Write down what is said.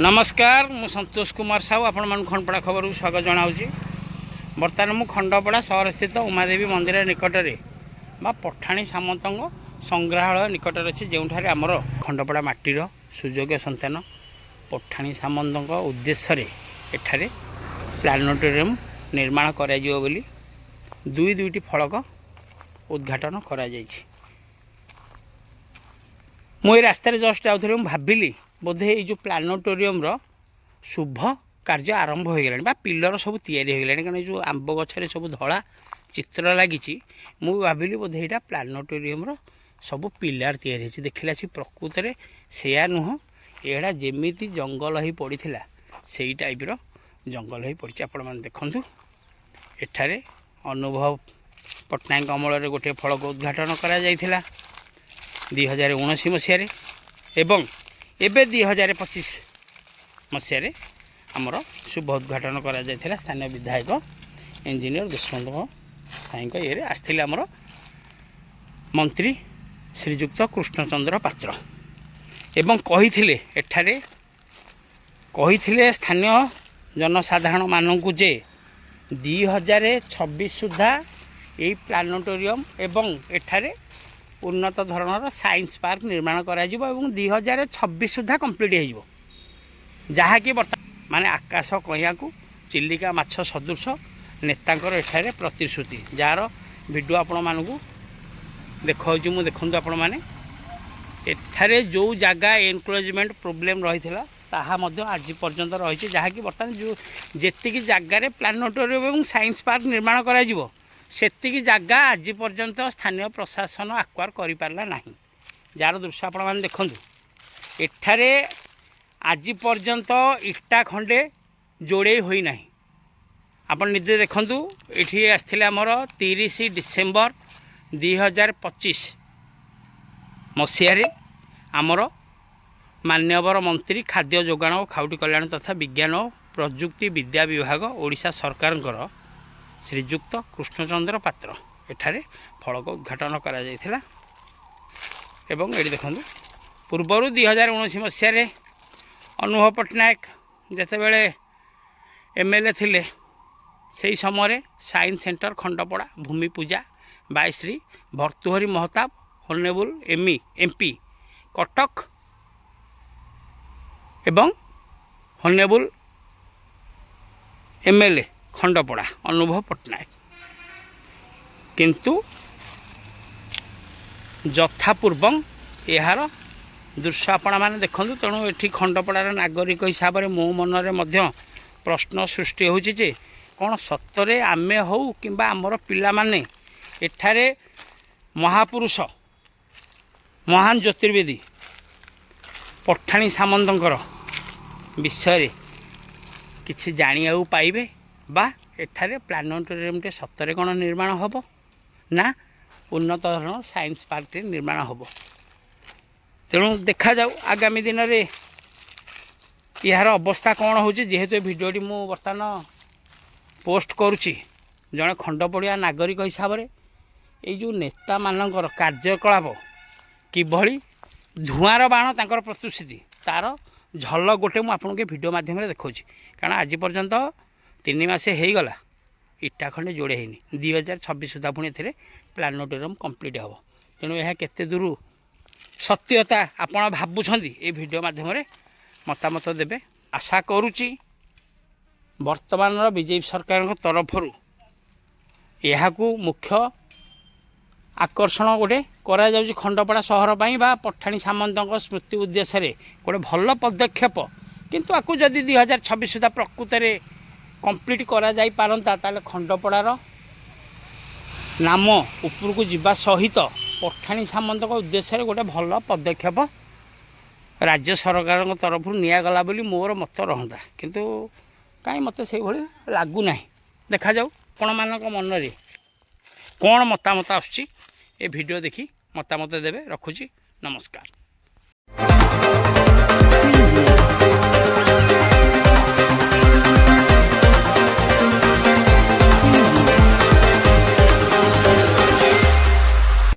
नमस्कार मु संतोष कुमार साहू आपण मान खंडपड़ा खबर को स्वागत जनाऊँगी। बर्तमान मु खंडपड़ा सहर स्थित उमादेवी मंदिर निकट में बा पठाणी सामंत संग्रहालय निकट अच्छे जो आमर खंडपड़ा माटीर सुयोग्य संतान पठाणी सामंत उद्देश्य एठारे प्लानेटोरियम निर्माण करा जिवो बोली दुईटी फलक उद्घाटन करा जायछि। मु रास्तार जस्ट जाऊँ भाविली बोधे ये प्लानेटोरियम शुभ कार्य आरंभ हो गला पिलर सब तैयारी हो गला कारण जो आंब गछरे सब धला चित्र लगी मु भाविली बोधे यहाँ प्लानेटोरियम सब पिलर तैयारी होती देखला सी प्रकृत में सेया नुह एड़ा जेमिति जंगल ही पड़ी से टाइप जंगल ही पड़ी आपण मैंने देखु एठारे अनुभव पट्टनायक अमल गोटे फलक उद्घाटन करा जायथिला 2019 मसीह एवं एबे 2025 मसीह आमर शुभ उद्घाटन करा जायथिला। स्थानीय विधायक इंजीनियर दुष्मंत साईं ये आसथिले आमर मंत्री श्रीजुक्त कृष्णचंद्र पात्र एवं कहिथिले एठारे कहिथिले स्थानीय जनसाधारण मानकु जे 2026 सुधा यही प्लानेटोरियम एवं एठारे उन्नत धरणर साइंस पार्क निर्माण करा जिवो एवं 2026 सुधा कंप्लीट हो जहाँकि बर्तमान माने आकाश कहिया को चिलिका माछ सदृश नेतांकर एठारे प्रतिश्रुति जार वीडियो आपण मानकु देखाऊँ मु देखु आपण माने एठारे जो जगह एनक्लोजमेंट प्रोब्लेम रही ताहा मध्य आज पर्यंत रही जहाँकि बर्तमान जो जेतिकी जगार प्लानेटोरियम एवं साइंस पार्क निर्माण करा जिवो सेतिकी जगह आज पर्यंत स्थानीय प्रशासन आक्वार करि पारला नाही जार दृश्य आपण माने देखंतु एठारे आज पर्यंत इटा खंडे जोड़े होई नाही आपण निजे देखंतु एठी आस्थिले हमर 30 डिसेम्बर 2025 मसीह आमर मान्यवर मंत्री खाद्य जोगाण और खाउटी कल्याण तथा विज्ञान और प्रजुक्ति विद्या विभाग ओडिशा सरकार श्रीजुक्त कृष्णचंद्र पात्र एठारे फलक उद्घाटन करा जायथिला। एवं एटी देखंतु पूर्वर 2019 मसीह अनुभव पट्टनायक जेतेबेले एमएलए थिले सेही समय साइंस सेंटर खंडपड़ा भूमि पूजा by Shri Bhartruhari Mahtab honourable MP Cuttack एवं हॉनरेबल एमएलए खंडपड़ा अनुभव पट्टनायक किंतु यथापूर्वं यार दृश्य आपण मैंने देखु तेणु ये खंडपड़ार नागरिक हिसाब से मो मनरे मध्य प्रश्न सृष्टि होचे कौन सतरे आमे हो कि आमर पिला माने एठारे महापुरुष महान ज्योतिर्विदी पठाणी सामंतर विषय किसी जानिया पाइबे बा एठारे प्लानेटोरियम टे सतरे कौन निर्माण होबो ना उन्नत धरण साइंस पार्क टे निर्माण होबो तेणु देखा जाऊ आगामी दिन में यार अवस्था कौन हो जेहेतु भिडियोटी मु बर्तमान पोस्ट करुच्ची जड़े खंडपड़िया नागरिक हिसाब से ये जो नेता मानकर कार्यकलाप किभली धुआर बाण तांकर प्रस्तुति तार झलक गोटे मुझे भिडियो माध्यम देखा कारण आज पर्यंत 3 मास हो गला इटा खंडे जोड़े होनी 2026 सुधा पुणी ए प्लानेटोरियम कंप्लीट हम तेणु यह केते दूर सत्यता आपण भावुंट ये भिडियो माध्यम मतामत देवे आशा करुच्ची वर्तमान बीजेपी सरकार तरफ यह मुख्य आकर्षण गोटे करा जाउछि खंडपड़ा सहर पाई बा पठाणी सामंत स्मृति उद्देश्य गोटे भल पदक्षेप किंतु आपको जदि 2026 सुधा प्रकृत में कंप्लीट करा जाई पारंता ताले खंडपड़ार नाम उपरकू जीवा सहित पठाणी सामंत उद्देश्य गोटे भल पदक्षेप राज्य सरकार तरफ निगला बोली मोर मत रहता किंतु कहीं मत से लगुना देखा जाऊ आपण मान मनरे कौन मतामत आसुची ए वीडियो देखी मतामत देवे रखुची नमस्कार।